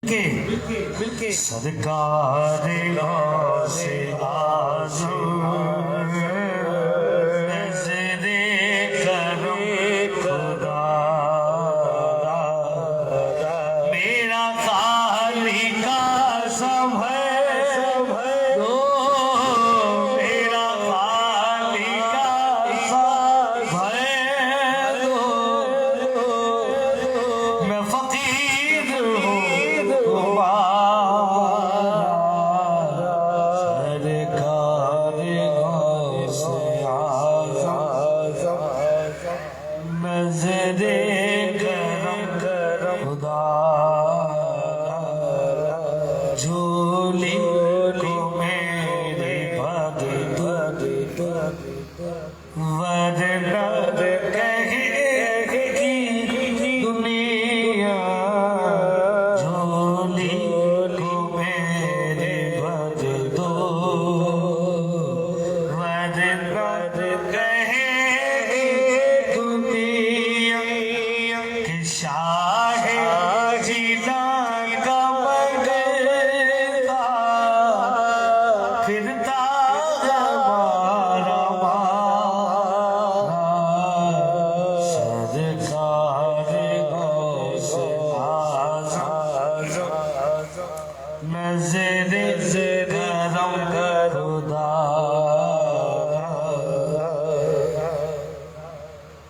کے صدقہ دلوں سے آزم نظر کرم خدا میرا خالق قسم ہے میرا خالق قسم ہے میں فقیر ہوں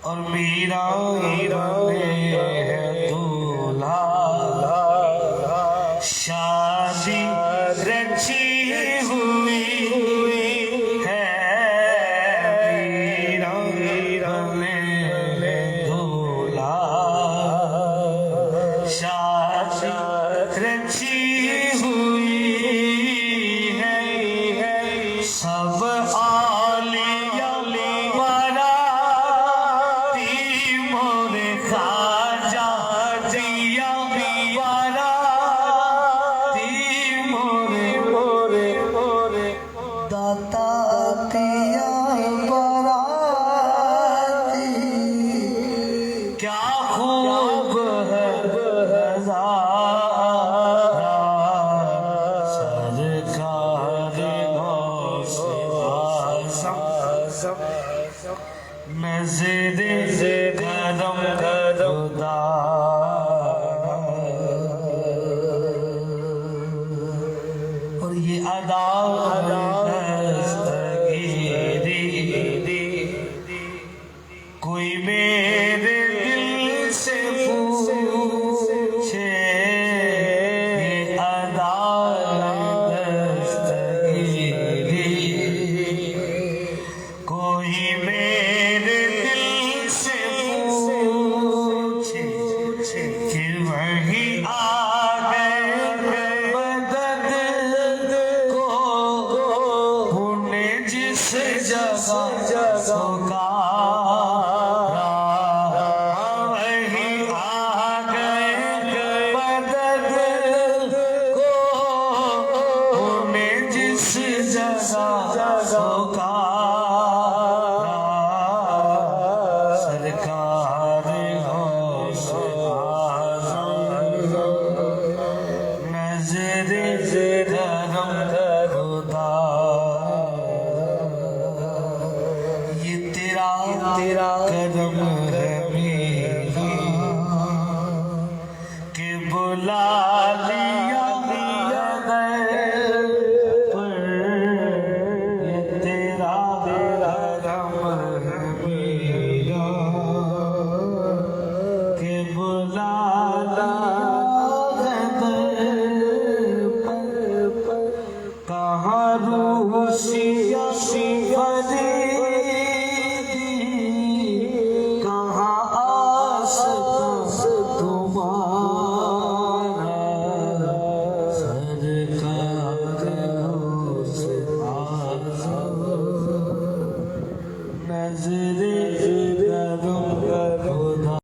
اور میرا ہے دولہا شادی رچی ہوئی ہے میرا دولہا شادی رچی ہوئی ہے سب میں زید قدم خدا اور یہ ادا کوئی میرے دل سے پوچھے یہ ادا کوئی میرے دل سے پوچھے کہ وہی آ گئے مدد کو انہیں جس جگہ وہی آ گئے مدد کو انہیں جس جگہ تیرا کرم ہے میری کہ بلا لی